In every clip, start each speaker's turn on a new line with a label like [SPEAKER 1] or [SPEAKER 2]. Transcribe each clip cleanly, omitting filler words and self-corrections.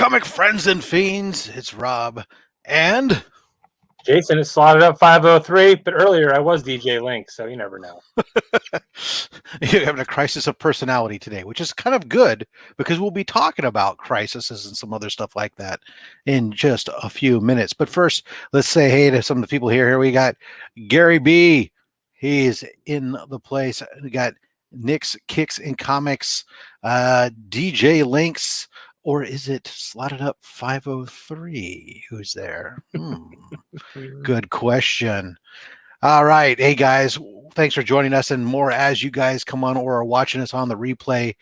[SPEAKER 1] comic friends and fiends, it's Rob and
[SPEAKER 2] Jason is slotted up 503, but earlier I was DJ Link, so you never know.
[SPEAKER 1] you're having a crisis of personality today, which is kind of good because we'll be talking about crises and some other stuff like that in just a few minutes. But first, let's say hey to some of the people here. Here we got Gary B. He's in the place. We got Nick's Kicks in Comics, DJ Links. Or is it Slotted Up 503? Who's there? Good question. All right. Hey, guys. Thanks for joining us and more as you guys come on or are watching us on the replay.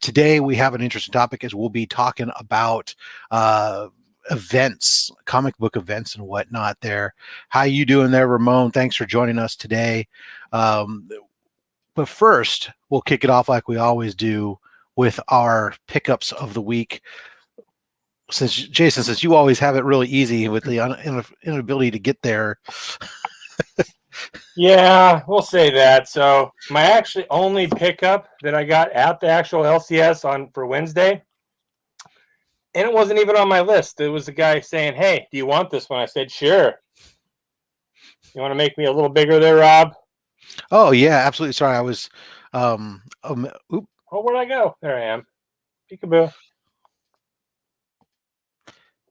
[SPEAKER 1] Today, we have an interesting topic as we'll be talking about events, comic book events and whatnot there. How you doing there, Ramon? Thanks for joining us today. But first, we'll kick it off like we always do with our pickups of the week. Since you always have it really easy with the inability to get there.
[SPEAKER 2] Yeah, we'll say that. So my actually only pickup that I got at the actual LCS for Wednesday, and it wasn't even on my list. It was a guy saying, "Hey, do you want this one?" I said, "Sure." You want to make me a little bigger there, Rob?
[SPEAKER 1] Oh yeah, absolutely. Sorry, I was.
[SPEAKER 2] Oh, where'd I go? There I am. Peekaboo.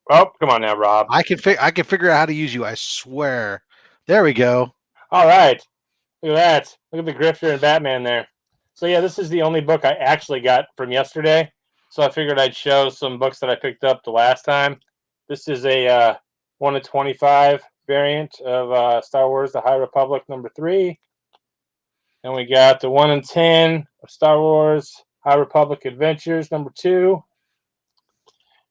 [SPEAKER 2] Oh, come on now, Rob.
[SPEAKER 1] I can figure out how to use you. I swear. There we go.
[SPEAKER 2] All right. Look at that. Look at the Grifter and Batman there. So yeah, this is the only book I actually got from yesterday. So I figured I'd show some books that I picked up the last time. This is a 1 of 25 variant of Star Wars: The High Republic #3. And we got the 1 in 10 of Star Wars High Republic Adventures #2.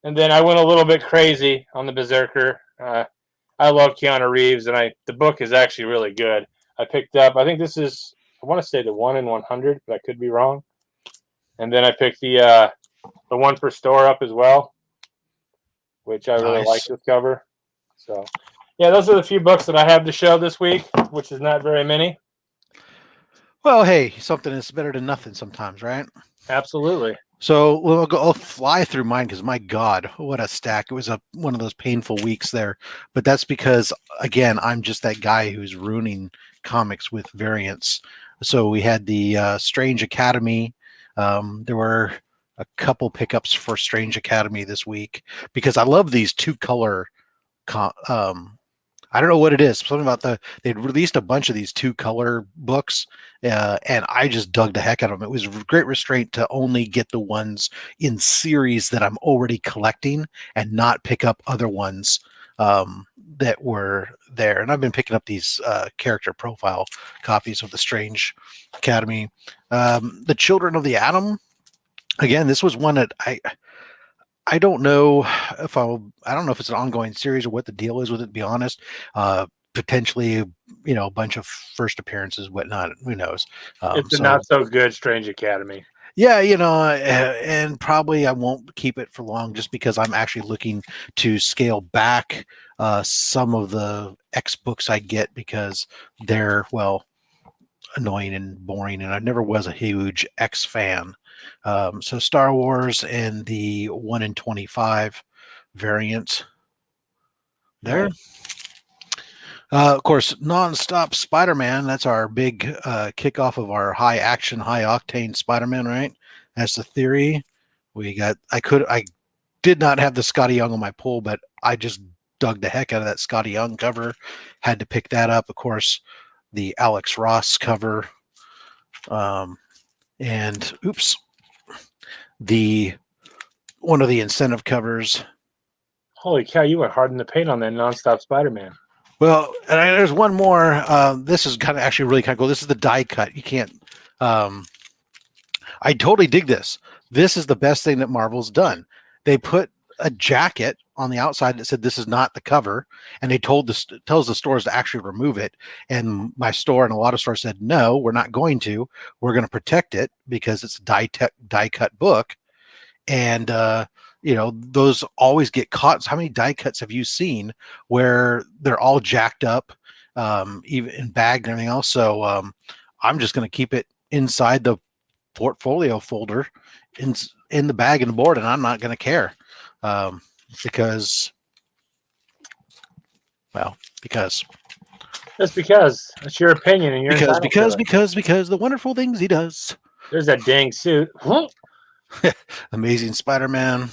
[SPEAKER 2] And then I went a little bit crazy on the Berserker. I love Keanu Reeves, and the book is actually really good. I picked up, I think this is, I want to say the 1 in 100, but I could be wrong. And then I picked the one for store up as well, which I really like this cover. So, yeah, those are the few books that I have to show this week, which is not very many.
[SPEAKER 1] Well, hey, something is better than nothing sometimes, right?
[SPEAKER 2] Absolutely.
[SPEAKER 1] So I'll fly through mine because my God, what a stack! It was one of those painful weeks there, but that's because again, I'm just that guy who's ruining comics with variants. So we had the Strange Academy. There were a couple pickups for Strange Academy this week because I love these two-color. I don't know what it is. Something about they'd released a bunch of these 2-color books, and I just dug the heck out of them. It was great restraint to only get the ones in series that I'm already collecting and not pick up other ones that were there. And I've been picking up these character profile copies of the Strange Academy. The Children of the Atom. Again, this was one that I don't know if I don't know if it's an ongoing series or what the deal is with it, to be honest. Potentially, a bunch of first appearances, whatnot. Who knows?
[SPEAKER 2] It's a not so good Strange Academy.
[SPEAKER 1] Yeah, and probably I won't keep it for long just because I'm actually looking to scale back some of the X books I get because they're, annoying and boring, and I never was a huge X fan. So Star Wars and the 1 in 25 variant there. Of course, nonstop Spider-Man. That's our big kickoff of our high action, high octane Spider-Man, right? That's the theory. I did not have the Scotty Young on my pull, but I just dug the heck out of that Scotty Young cover. Had to pick that up. Of course, the Alex Ross cover. And one of the incentive covers.
[SPEAKER 2] Holy cow, you went hard in the paint on that nonstop Spider-Man.
[SPEAKER 1] Well, and there's one more. This is actually really kind of cool. This is the die cut. You can't. I totally dig this. This is the best thing that Marvel's done. They put a jacket on the outside that said this is not the cover, and they tells the stores to actually remove it. And my store and a lot of stores said, no, we're not going to. We're going to protect it because it's a die cut book. And those always get caught. So how many die cuts have you seen where they're all jacked up, even bagged and everything else? So I'm just going to keep it inside the portfolio folder in the bag and the board, and I'm not going to care. because, well, because
[SPEAKER 2] Just because it's your opinion and you're entitled to it.
[SPEAKER 1] because the wonderful things he does.
[SPEAKER 2] There's that dang suit.
[SPEAKER 1] Amazing Spider-Man.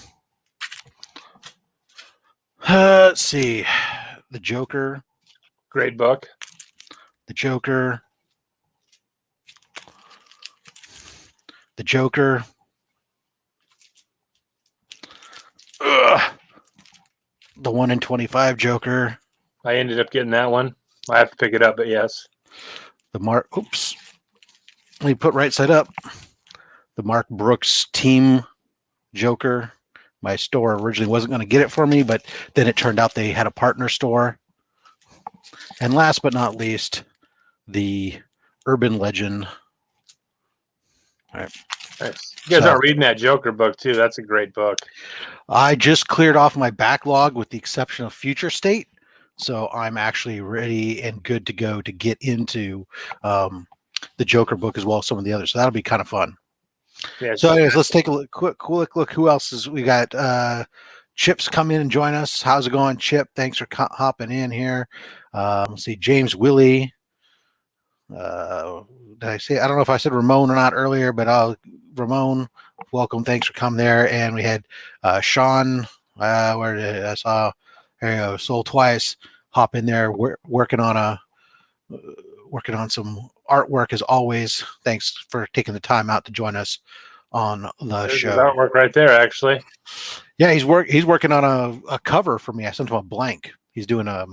[SPEAKER 1] Let's see. The Joker.
[SPEAKER 2] Great book.
[SPEAKER 1] The Joker. The Joker. Ugh. The 1 in 25 Joker.
[SPEAKER 2] I ended up getting that one. I have to pick it up, but yes.
[SPEAKER 1] Oops. Let me put right side up. The Mark Brooks Team Joker. My store originally wasn't going to get it for me, but then it turned out they had a partner store. And last but not least, the Urban Legend. All right.
[SPEAKER 2] Nice. You guys are reading that Joker book too. That's a great book.
[SPEAKER 1] I just cleared off my backlog with the exception of Future State. So I'm actually ready and good to go to get into the Joker book as well as some of the others. So that'll be kind of fun.
[SPEAKER 2] Yeah,
[SPEAKER 1] so anyways, let's take a quick look. Who else is we got? Chip's come in and join us. How's it going, Chip? Thanks for hopping in here. Let's see, James Willie. Did I say? I don't know if I said Ramon or not earlier, but Ramon, welcome. Thanks for coming there. And we had Sean. Where did I saw? There you go. Soul Twice. Hop in there. We're working on some artwork as always. Thanks for taking the time out to join us on the show.
[SPEAKER 2] Artwork right there, actually.
[SPEAKER 1] Yeah, he's working on a cover for me. I sent him a blank. He's doing a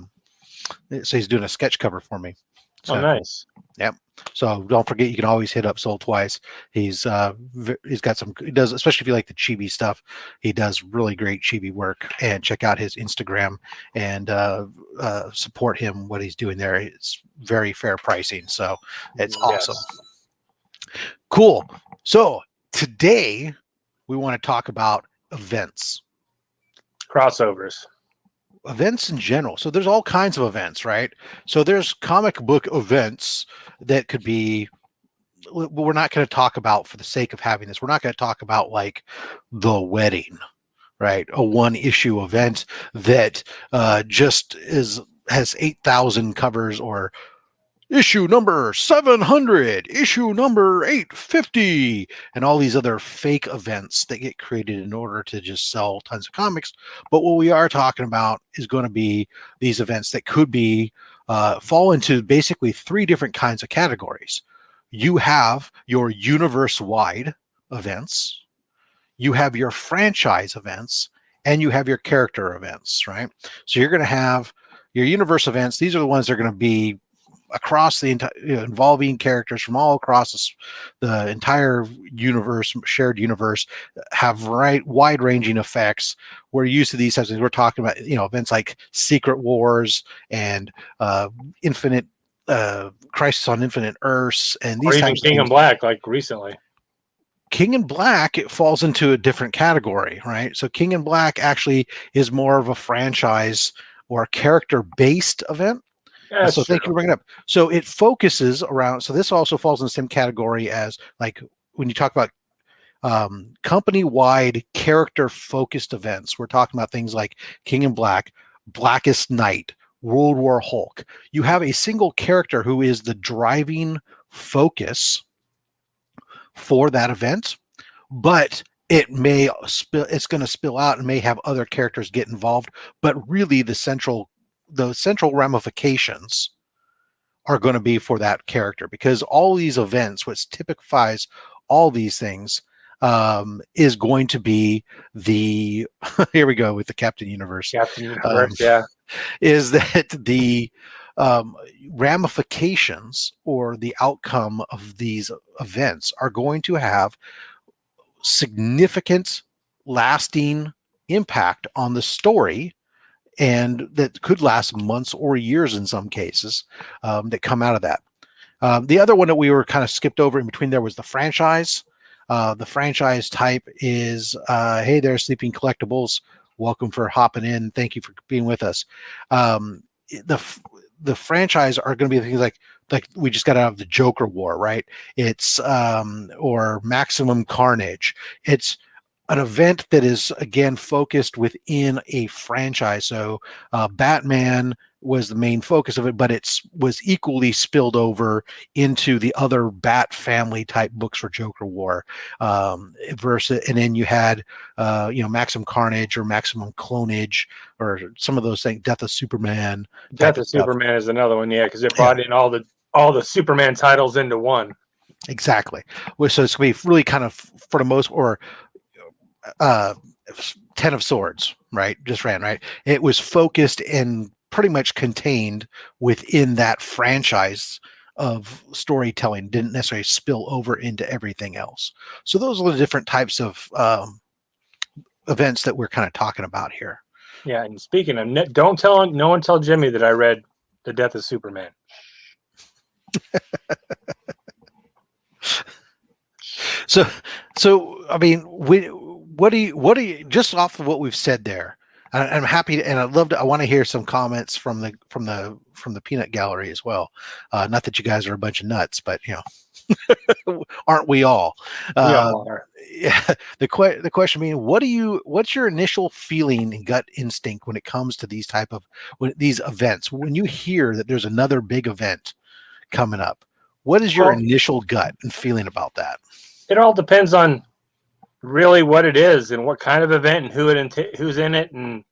[SPEAKER 1] sketch cover for me. So,
[SPEAKER 2] oh, nice.
[SPEAKER 1] Yep. So don't forget, you can always hit up Soul Twice. He's got some. He does, especially if you like the chibi stuff. He does really great chibi work. And check out his Instagram and support him what he's doing there. It's very fair pricing, so it's awesome. Cool. So today we want to talk about events,
[SPEAKER 2] crossovers.
[SPEAKER 1] Events in general. So there's all kinds of events, right? So there's comic book events that could be, we're not going to talk about for the sake of having this. We're not going to talk about like The Wedding, right? A one-issue event that just has 8,000 covers, or issue number 700, issue number 850, and all these other fake events that get created in order to just sell tons of comics. But what we are talking about is going to be these events that could be fall into basically three different kinds of categories. You have your universe-wide events, you have your franchise events, and you have your character events, right? So you're going to have your universe events. These are the ones that are going to be across the entire, involving characters from all across the entire universe, shared universe, have wide-ranging effects. We're used to these types of things. We're talking about events like Secret Wars and Infinite Crisis on Infinite Earths, and these
[SPEAKER 2] or even
[SPEAKER 1] types
[SPEAKER 2] King
[SPEAKER 1] of
[SPEAKER 2] in Black, like recently.
[SPEAKER 1] King in Black, it falls into a different category, right? So King in Black actually is more of a franchise or a character-based event.
[SPEAKER 2] Yeah,
[SPEAKER 1] so thank you for bringing it up. So it focuses around, so this also falls in the same category as like when you talk about company-wide character-focused events. We're talking about things like King in Black, Blackest Night, World War Hulk. You have a single character who is the driving focus for that event, but it's going to spill out and may have other characters get involved, but really the central ramifications are going to be for that character, because all these events, what typifies all these things, is going to be the here we go with the Captain Universe. Is that the ramifications or the outcome of these events are going to have significant lasting impact on the story, and that could last months or years in some cases, that come out of that. The other one that we were kind of skipped over in between there was the franchise. The franchise type is, hey there, Sleeping Collectibles. Welcome for hopping in. Thank you for being with us. The franchise are going to be things like we just got out of the Joker War, right? It's or Maximum Carnage. It's an event that is again focused within a franchise. So Batman was the main focus of it, but it was equally spilled over into the other Bat family type books for Joker War. Versus, and then you had Maximum Carnage or Maximum Clonage or some of those things, Death of Superman.
[SPEAKER 2] Death of Superman is another one, yeah, because it brought in all the Superman titles into one.
[SPEAKER 1] Exactly. So it's going to be really kind of, for the most, or 10 of Swords, right? Just ran, right? It was focused and pretty much contained within that franchise of storytelling, didn't necessarily spill over into everything else. So those are the different types of events that we're kind of talking about here.
[SPEAKER 2] Yeah, and speaking of, no one tell Jimmy that I read The Death of Superman.
[SPEAKER 1] So I mean, what do you just off of what we've said there? I'm happy to, and I want to hear some comments from the peanut gallery as well. Not that you guys are a bunch of nuts, but aren't we all?
[SPEAKER 2] We all are.
[SPEAKER 1] Yeah. The question being, what's your initial feeling and gut instinct when it comes to these these events? When you hear that there's another big event coming up, what is your initial gut and feeling about that?
[SPEAKER 2] It all depends on really what it is and what kind of event and who's in it. And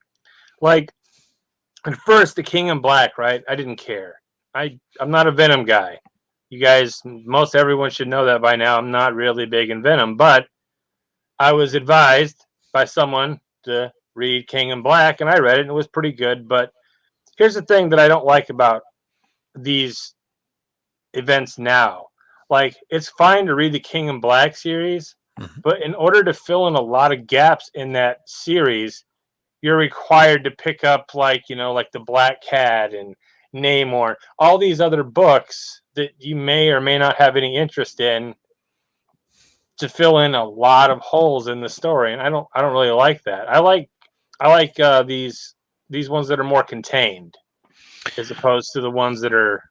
[SPEAKER 2] like at first, the King in Black, right? I didn't care. I'm not a Venom guy. You guys, most everyone should know that by now. I'm not really big in Venom, but I was advised by someone to read King in Black, and I read it, and it was pretty good. But here's the thing that I don't like about these events now. Like, it's fine to read the King in Black series, but in order to fill in a lot of gaps in that series, you're required to pick up like the Black Cat and Namor, all these other books that you may or may not have any interest in, to fill in a lot of holes in the story. And I don't really like that. I like these ones that are more contained, as opposed to the ones that are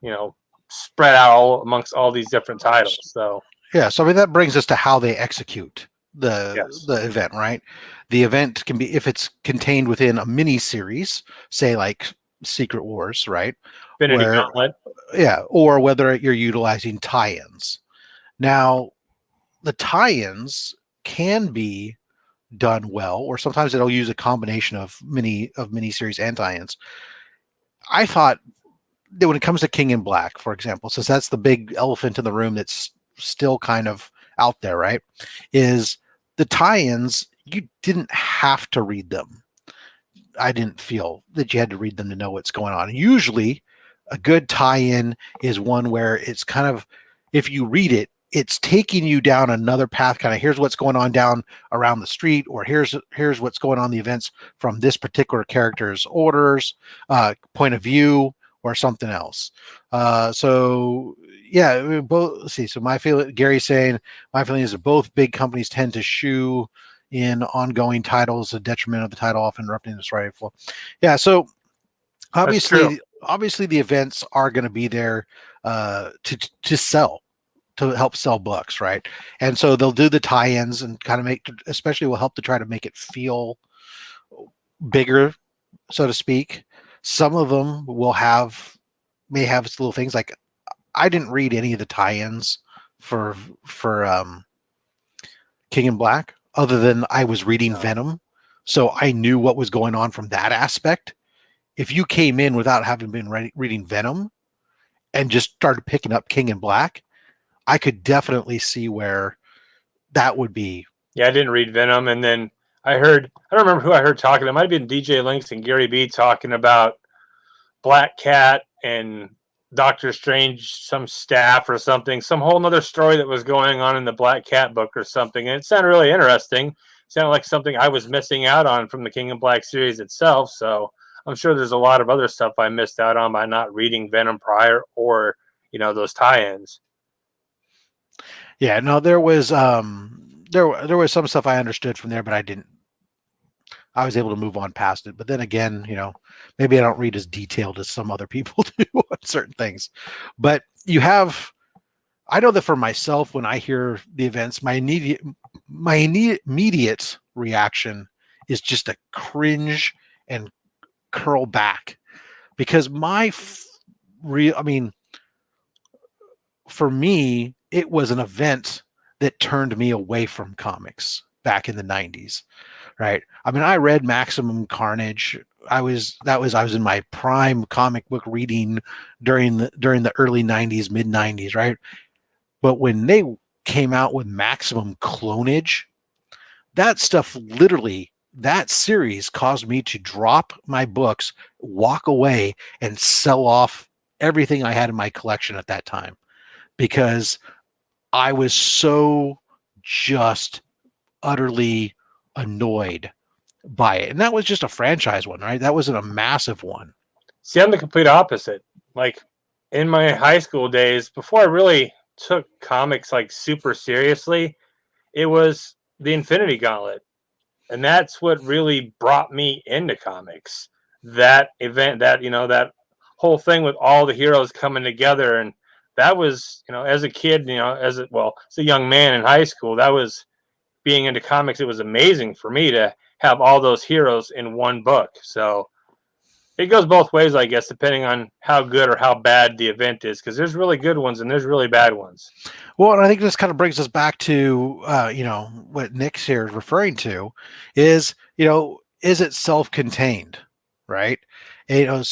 [SPEAKER 2] spread out all amongst all these different titles. So
[SPEAKER 1] yeah, so I mean that brings us to how they execute the event, right? The event can be, if it's contained within a mini series, say like Secret Wars, right?
[SPEAKER 2] Gauntlet.
[SPEAKER 1] Yeah, or whether you're utilizing tie-ins. Now, the tie-ins can be done well, or sometimes it'll use a combination of mini series and tie-ins. I thought that when it comes to King in Black, for example, since that's the big elephant in the room that's still kind of out there, right? Is the tie-ins, you didn't have to read them. I didn't feel that you had to read them to know what's going on. Usually a good tie-in is one where it's kind of, if you read it, it's taking you down another path, kind of here's what's going on down around the street, or here's what's going on, the events from this particular character's orders, point of view, or something else. So yeah, both. Let's see. So my feeling, Gary's saying, my feeling is that both big companies tend to shoe in ongoing titles, a detriment of the title, often interrupting the story flow. Yeah. So obviously the events are going to be there to sell, to help sell books, right? And so they'll do the tie-ins and kind of especially will help to try to make it feel bigger, so to speak. Some of them may have little things like, I didn't read any of the tie-ins for King in Black, other than I was reading Venom, so I knew what was going on from that aspect. If you came in without having been reading Venom and just started picking up King in Black, I could definitely see where that would be.
[SPEAKER 2] Yeah, I didn't read Venom, and then I don't remember who I heard talking. It might have been DJ Lynx and Gary B talking about Black Cat and Doctor Strange, some staff or something, some whole nother story that was going on in the Black Cat book or something. And it sounded really interesting. It sounded like something I was missing out on from the King in Black series itself. So I'm sure there's a lot of other stuff I missed out on by not reading Venom prior, or, those tie-ins.
[SPEAKER 1] Yeah, no, there was there was some stuff I understood from there, but I was able to move on past it. But then again, maybe I don't read as detailed as some other people do on certain things. But I know that for myself, when I hear the events, my immediate reaction is just a cringe and curl back, because I mean, for me, it was an event that turned me away from comics back in the 90s, right? I mean, I read Maximum Carnage. I was in my prime comic book reading during the early 90s, mid 90s, right? But when they came out with Maximum Clonage, that stuff literally, that series caused me to drop my books, walk away, and sell off everything I had in my collection at that time, because I was so just utterly annoyed by it. And that was just a franchise one, right? That wasn't a massive one.
[SPEAKER 2] See, I'm the complete opposite. Like, in my high school days, before I really took comics like super seriously, it was the Infinity Gauntlet. And that's what really brought me into comics. That event, that whole thing with all the heroes coming together. And that was, as a kid, as a young man in high school, that was being into comics. It was amazing for me to have all those heroes in one book. So it goes both ways, I guess, depending on how good or how bad the event is, because there's really good ones and there's really bad ones.
[SPEAKER 1] Well, and I think this kind of brings us back to, what Nick's here is referring to is, is it self-contained, right? And,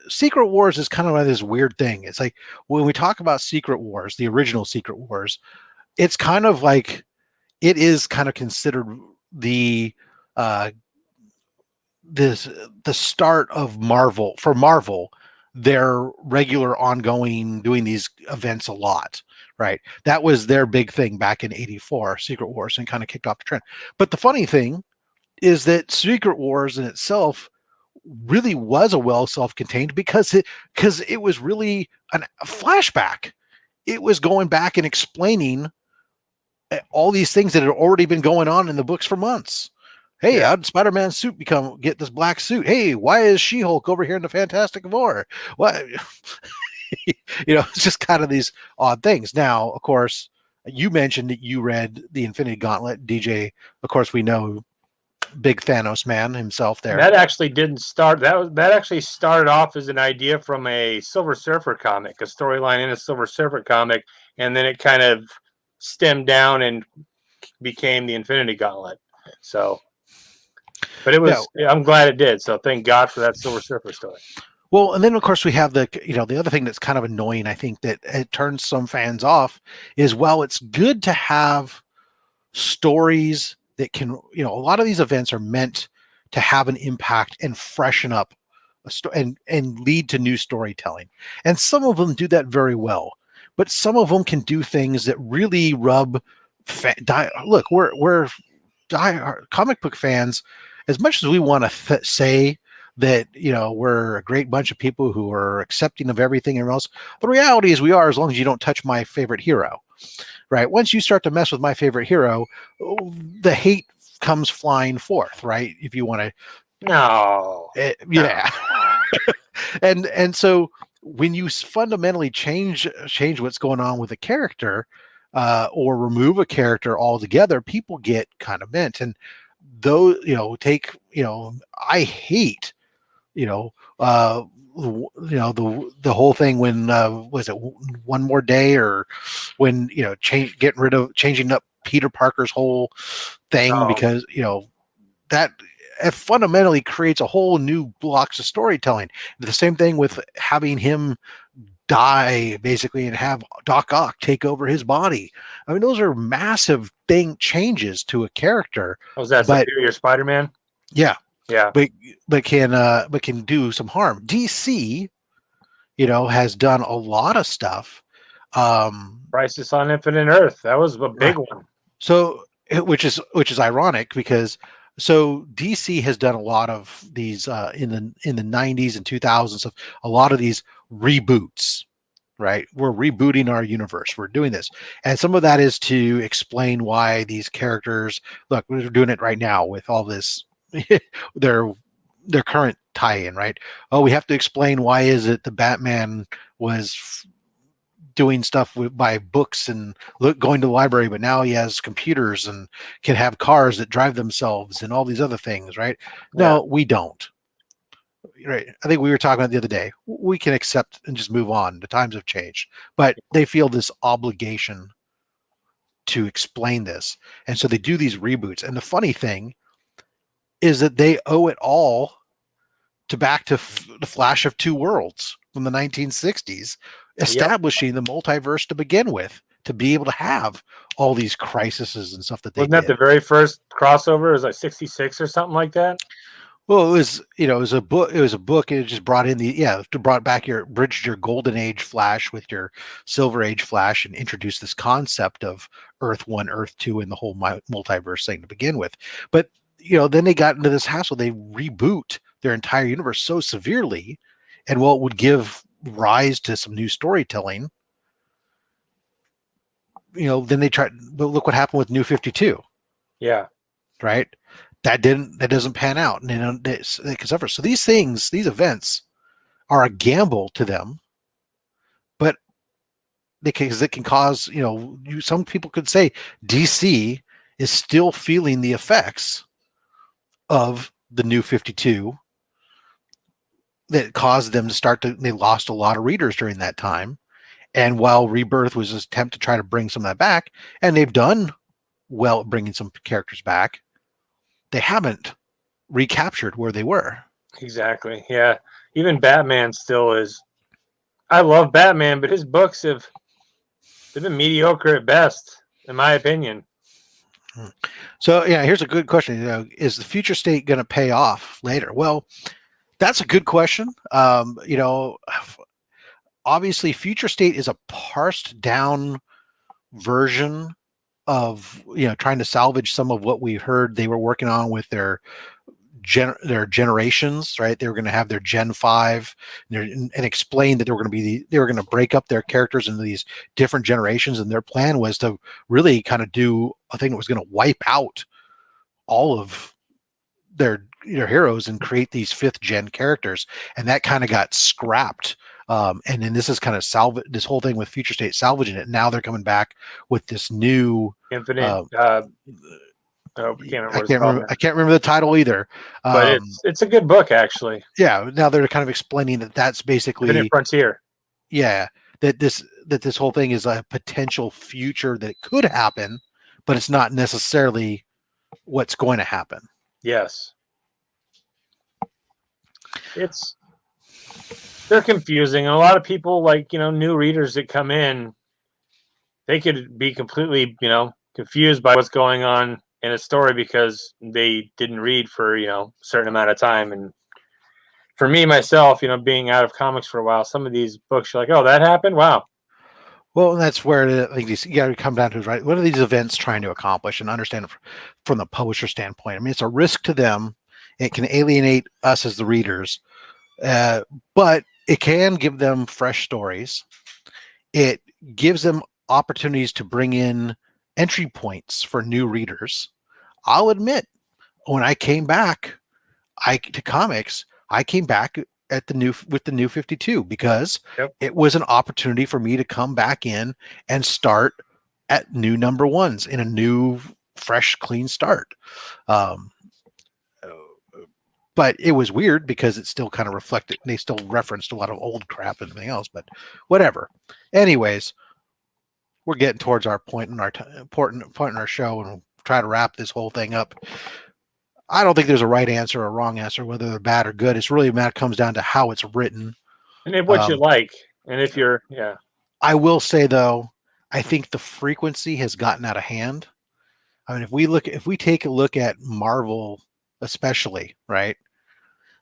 [SPEAKER 1] Secret Wars is kind of like this weird thing. It's like when we talk about Secret Wars, the original Secret Wars, it's kind of like, it is kind of considered the the start of Marvel. For Marvel, their regular ongoing doing these events a lot, right? That was their big thing back in '84, Secret Wars, and kind of kicked off the trend. But the funny thing is that Secret Wars in itself really was a well self-contained, because it was really a flashback. It was going back and explaining all these things that had already been going on in the books for months. Hey, how did Spider-Man's suit get this black suit? Hey, why is She-Hulk over here in the Fantastic Four? What? It's just kind of these odd things. Now, of course, you mentioned that you read the Infinity Gauntlet. DJ, of course, we know, big Thanos man himself there.
[SPEAKER 2] That actually didn't start. That actually started off as an idea from a Silver Surfer comic, a storyline in a Silver Surfer comic, and then it kind of stemmed down and became the Infinity Gauntlet. So, but it was, I'm glad it did. So thank God for that Silver Surfer story.
[SPEAKER 1] Well, and then of course we have the other thing that's kind of annoying, I think, that it turns some fans off is, well, it's good to have stories that can, a lot of these events are meant to have an impact and freshen up and lead to new storytelling. And some of them do that very well, but some of them can do things that really rub look, we're comic book fans. As much as we want to say that, we're a great bunch of people who are accepting of everything and else, the reality is we are, as long as you don't touch my favorite hero, right? Once you start to mess with my favorite hero, the hate comes flying forth, right? If you want to, yeah. and so when you fundamentally change what's going on with a character, or remove a character altogether, people get kind of bent. And though, I hate, the whole thing when was it One More Day, or when changing up Peter Parker's whole thing, because that it fundamentally creates a whole new blocks of storytelling. The same thing with having him die basically and have Doc Ock take over his body. I mean, those are massive changes to a character.
[SPEAKER 2] Was that Superior Spider-Man?
[SPEAKER 1] Yeah.
[SPEAKER 2] Yeah.
[SPEAKER 1] But can do some harm. DC, has done a lot of stuff.
[SPEAKER 2] Crisis on Infinite Earth. That was a big one.
[SPEAKER 1] So, which is ironic, because DC has done a lot of these in the 90s and 2000s, a lot of these reboots, right? We're rebooting our universe. We're doing this. And some of that is to explain why these characters, look, we're doing it right now with all this, their current tie-in, right? Oh, we have to explain why is it the Batman was doing stuff by books and going to the library, but now he has computers and can have cars that drive themselves and all these other things, right? No, we don't. Right. I think we were talking about the other day. We can accept and just move on. The times have changed, but they feel this obligation to explain this. And so they do these reboots. And the funny thing is that they owe it all to back to the Flash of Two Worlds from the 1960s, establishing the multiverse to begin with, to be able to have all these crises and stuff that they
[SPEAKER 2] Wasn't that the very first crossover? It was like 66 or something like that?
[SPEAKER 1] Well, it was, it was a book. It was a book. It just brought in brought back bridged your golden age Flash with your silver age Flash and introduced this concept of Earth 1, Earth 2, and the whole multiverse thing to begin with. But, then they got into this hassle. They reboot their entire universe so severely, and it would give rise to some new storytelling. Then they tried, but look what happened with New 52.
[SPEAKER 2] Yeah.
[SPEAKER 1] Right. That doesn't pan out, and they can suffer. So these events are a gamble to them, but it can cause, some people could say DC is still feeling the effects of the New 52 that caused them to they lost a lot of readers during that time. And while Rebirth was an attempt to try to bring some of that back, and they've done well at bringing some characters back, they haven't recaptured where they were.
[SPEAKER 2] Exactly. Yeah. Even Batman still is. I love Batman, but his books they've been mediocre at best, in my opinion.
[SPEAKER 1] So yeah, here's a good question. Is the future state going to pay off later? Well, that's a good question. Obviously, future state is a parsed down version of trying to salvage some of what we heard they were working on with their generations, right? They were going to have their Gen 5 and explain that they were going to break up their characters into these different generations, and their plan was to really kind of do a thing that was going to wipe out all of their heroes and create these 5th gen characters, and that kind of got scrapped. And then this is kind of this whole thing with future state salvaging it. Now they're coming back with this new
[SPEAKER 2] Infinite. I
[SPEAKER 1] can't remember the title either.
[SPEAKER 2] But it's a good book, actually.
[SPEAKER 1] Yeah. Now they're kind of explaining that that's basically
[SPEAKER 2] Infinite Frontier.
[SPEAKER 1] Yeah. That this whole thing is a potential future that could happen, but it's not necessarily what's going to happen.
[SPEAKER 2] Yes. They're confusing. And a lot of people, new readers that come in, they could be completely, confused by what's going on in a story because they didn't read for, a certain amount of time. And for me, myself, being out of comics for a while, some of these books, you're like, oh, that happened? Wow.
[SPEAKER 1] Well, that's where I think you got to come down to, right? What are these events trying to accomplish, and understand it from the publisher standpoint? I mean, it's a risk to them. It can alienate us as the readers, but it can give them fresh stories. It gives them opportunities to bring in entry points for new readers. I'll admit, when I came back to comics, I came back with the New 52 because it was an opportunity for me to come back in and start at new number ones in a new, fresh, clean start. But it was weird because it still kind of reflected, they still referenced a lot of old crap and everything else, but whatever. Anyways, we're getting towards our point in our important point in our show, and we'll try to wrap this whole thing up. I don't think there's a right answer or a wrong answer, whether they're bad or good. It's really comes down to how it's written.
[SPEAKER 2] And what you like. And if you're,
[SPEAKER 1] I will say, though, I think the frequency has gotten out of hand. I mean, if we take a look at Marvel, especially, right?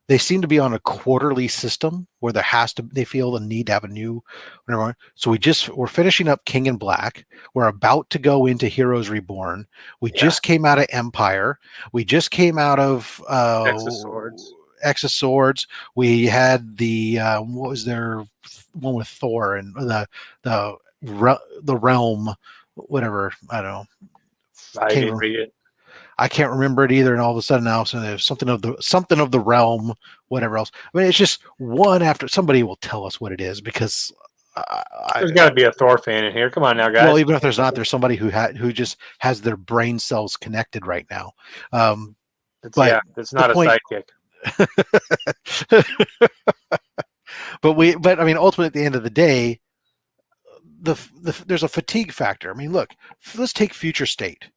[SPEAKER 1] They seem to be on a quarterly system where they feel the need to have a new, whatever. So we're finishing up King in Black. We're about to go into Heroes Reborn. We just came out of Empire. We just came out of X of Swords. We had the what was their one with Thor and the Realm, whatever. I don't know.
[SPEAKER 2] I didn't read it.
[SPEAKER 1] I can't remember it either, and all of a sudden now there's something of the realm, whatever else. I mean, it's just one after. Somebody will tell us what it is because
[SPEAKER 2] There's got to be a Thor fan in here. Come on now, guys.
[SPEAKER 1] Well, even if there's not, there's somebody who just has their brain cells connected right now.
[SPEAKER 2] It's not a sidekick.
[SPEAKER 1] But I mean, ultimately, at the end of the day, there's a fatigue factor. I mean, look, let's take Future State.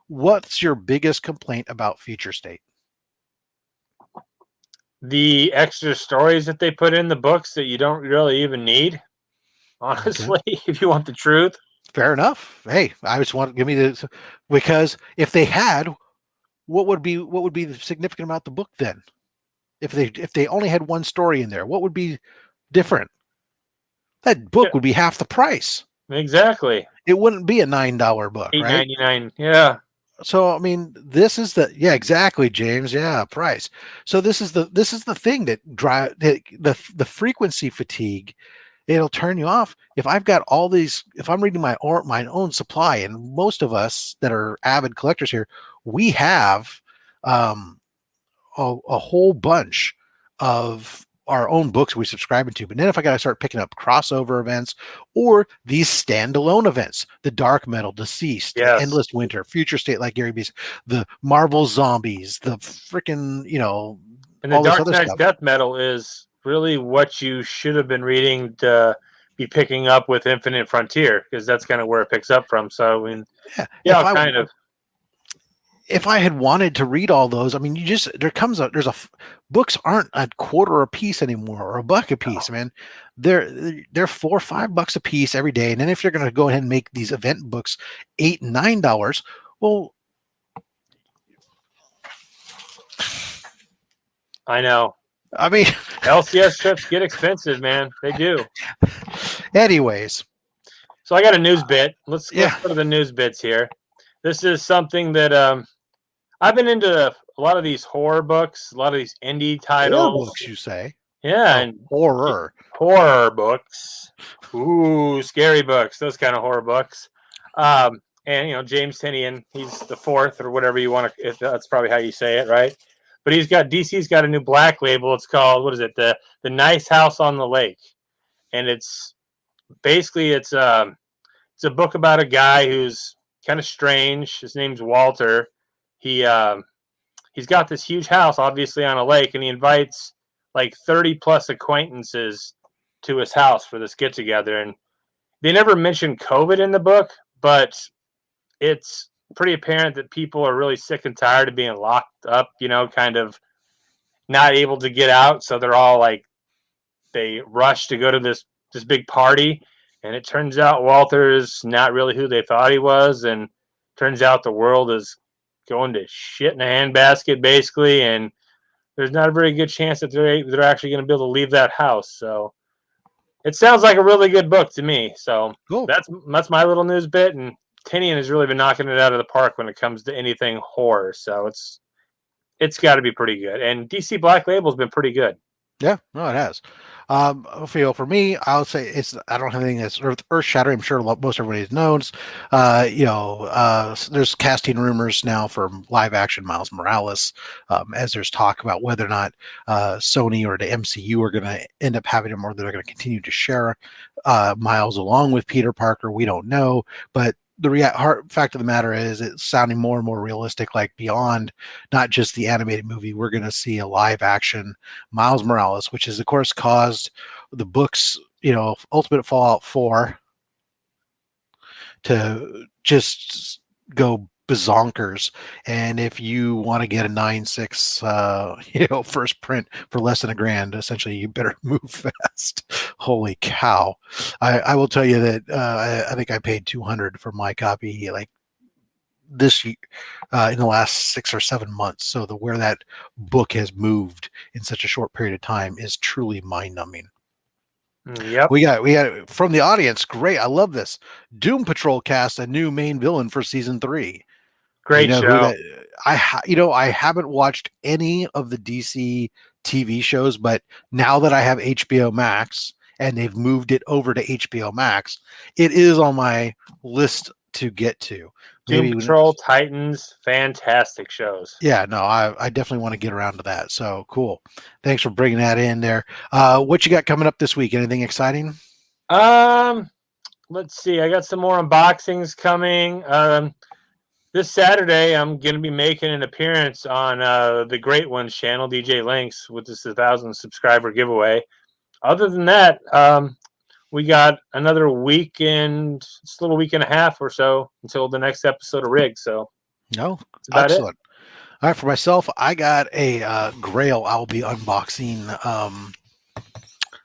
[SPEAKER 1] What's your biggest complaint about Future State?
[SPEAKER 2] The extra stories that they put in the books that you don't really even need, honestly, if you want the truth.
[SPEAKER 1] Fair enough. Hey, I just want to give me this, because if they had, what would be the significant about the book then? If they only had one story in there, what would be different? That book would be half the price.
[SPEAKER 2] Exactly.
[SPEAKER 1] It wouldn't be a $9 book, right?
[SPEAKER 2] $8.99. Yeah.
[SPEAKER 1] So I mean, this is exactly, James. Yeah, price. So this is the thing that drive the frequency fatigue. It'll turn you off. If I've got all these, if I'm reading my own supply, and most of us that are avid collectors here, we have a whole bunch of our own books we subscribe to. But then if I got to start picking up crossover events or these standalone events, the Dark Metal, Deceased, the Endless Winter, Future State, like Gary B, the Marvel Zombies, the freaking,
[SPEAKER 2] and the Dark Knight Death Metal is really what you should have been reading to be picking up with Infinite Frontier, because that's kind of where it picks up from. So I mean,
[SPEAKER 1] if I had wanted to read all those, I mean, books aren't a quarter a piece anymore, or $1 a piece. Man, they're $4 or $5 a piece every day. And then if you're going to go ahead and make these event books $8 and $9, well,
[SPEAKER 2] I know.
[SPEAKER 1] I mean,
[SPEAKER 2] LCS trips get expensive, man. They do.
[SPEAKER 1] Anyways,
[SPEAKER 2] so I got a news bit. Let's go to the news bits here. This is something that I've been into a lot of these horror books, a lot of these indie titles.
[SPEAKER 1] Horror books, you say?
[SPEAKER 2] Yeah, and
[SPEAKER 1] horror
[SPEAKER 2] books. Ooh, scary books. Those kind of horror books. And James Tynion, he's the fourth or whatever you want to. That's probably how you say it, right? But DC's got a new black label. It's called, what is it? The Nice House on the Lake, and it's basically it's a book about a guy who's kind of strange. His name's Walter. He's got this huge house, obviously on a lake, and he invites like 30 plus acquaintances to his house for this get together. And they never mention COVID in the book, but it's pretty apparent that people are really sick and tired of being locked up, kind of not able to get out. So they're all like, they rush to go to this big party. And it turns out Walter is not really who they thought he was. And turns out the world is going to shit in a handbasket, basically. And there's not a very good chance that they're actually going to be able to leave that house. So it sounds like a really good book to me. So
[SPEAKER 1] cool.
[SPEAKER 2] That's my little news bit. And Tynion has really been knocking it out of the park when it comes to anything horror. So it's got to be pretty good. And DC Black Label's been pretty good.
[SPEAKER 1] Yeah, no, it has. For me, I'll say I don't have anything that's earth shattering. I'm sure most everybody knows. There's casting rumors now for live action Miles Morales, as there's talk about whether or not Sony or the MCU are going to end up having him, or they're going to continue to share Miles along with Peter Parker. We don't know, but the fact of the matter is it's sounding more and more realistic, like beyond not just the animated movie, we're going to see a live action Miles Morales, which has of course caused the books, Ultimate Fallout 4 to just go bazonkers. And if you want to get a 9.6 first print for less than $1,000, essentially you better move fast. Holy cow. I will tell you that I think I paid $200 for my copy like this year, in the last 6 or 7 months. So where that book has moved in such a short period of time is truly mind-numbing.
[SPEAKER 2] Yep.
[SPEAKER 1] We got from the audience. Great. I love this. Doom Patrol cast a new main villain for season 3.
[SPEAKER 2] Great show.
[SPEAKER 1] I haven't watched any of the DC TV shows, but now that I have HBO Max and they've moved it over to HBO Max, it is on my list to get to.
[SPEAKER 2] Doom Patrol, Titans, fantastic shows.
[SPEAKER 1] Yeah, no, I definitely want to get around to that. So cool. Thanks for bringing that in there. What you got coming up this week? Anything exciting?
[SPEAKER 2] Let's see. I got some more unboxings coming. This Saturday, I'm going to be making an appearance on the Great Ones channel, DJ Links, with this 1,000 subscriber giveaway. Other than that, we got another week and it's a little week and a half or so until the next episode of Rig. So,
[SPEAKER 1] No,
[SPEAKER 2] that's about
[SPEAKER 1] excellent. All right, for myself, I got a Grail I'll be unboxing.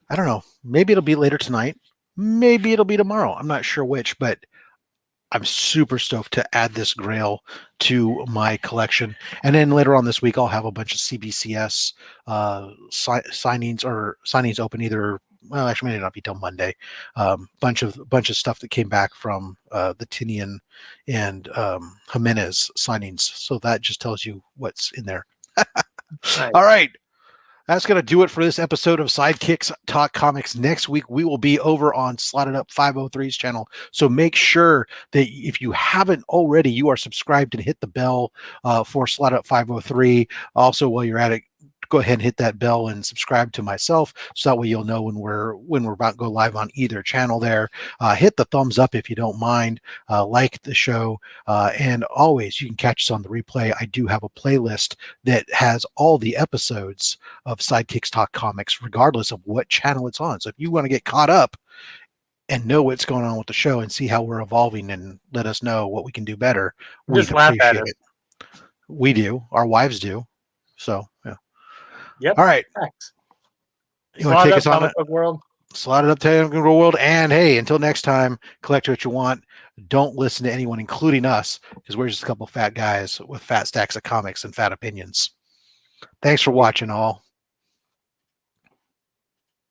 [SPEAKER 1] I don't know. Maybe it'll be later tonight. Maybe it'll be tomorrow. I'm not sure which, but I'm super stoked to add this Grail to my collection. And then later on this week, I'll have a bunch of CBCS signings open either. Well, actually, may not be till Monday. Bunch of stuff that came back from the Tinian and Jimenez signings. So that just tells you what's in there.
[SPEAKER 2] Nice.
[SPEAKER 1] All right. That's going to do it for this episode of Sidekicks Talk Comics. Next week, we will be over on Slotitup 503's channel. So make sure that if you haven't already, you are subscribed and hit the bell for Slotitup 503. Also, while you're at it, go ahead and hit that bell and subscribe to myself, so that way you'll know when we're about to go live on either channel there. Hit the thumbs up if you don't mind, like the show, and always you can catch us on the replay. I do have a playlist that has all the episodes of Sidekicks Talk Comics, regardless of what channel it's on. So if you want to get caught up and know what's going on with the show and see how we're evolving and let us know what we can do better,
[SPEAKER 2] Just
[SPEAKER 1] we'd
[SPEAKER 2] laugh at
[SPEAKER 1] appreciate
[SPEAKER 2] it.
[SPEAKER 1] We do. Our wives do. So, yeah.
[SPEAKER 2] Yep.
[SPEAKER 1] All right.
[SPEAKER 2] Thanks.
[SPEAKER 1] You want to take us on
[SPEAKER 2] Comic Book World?
[SPEAKER 1] Slot it up to the world. And hey, until next time, collect what you want. Don't listen to anyone, including us, because we're just a couple fat guys with fat stacks of comics and fat opinions. Thanks for watching, all.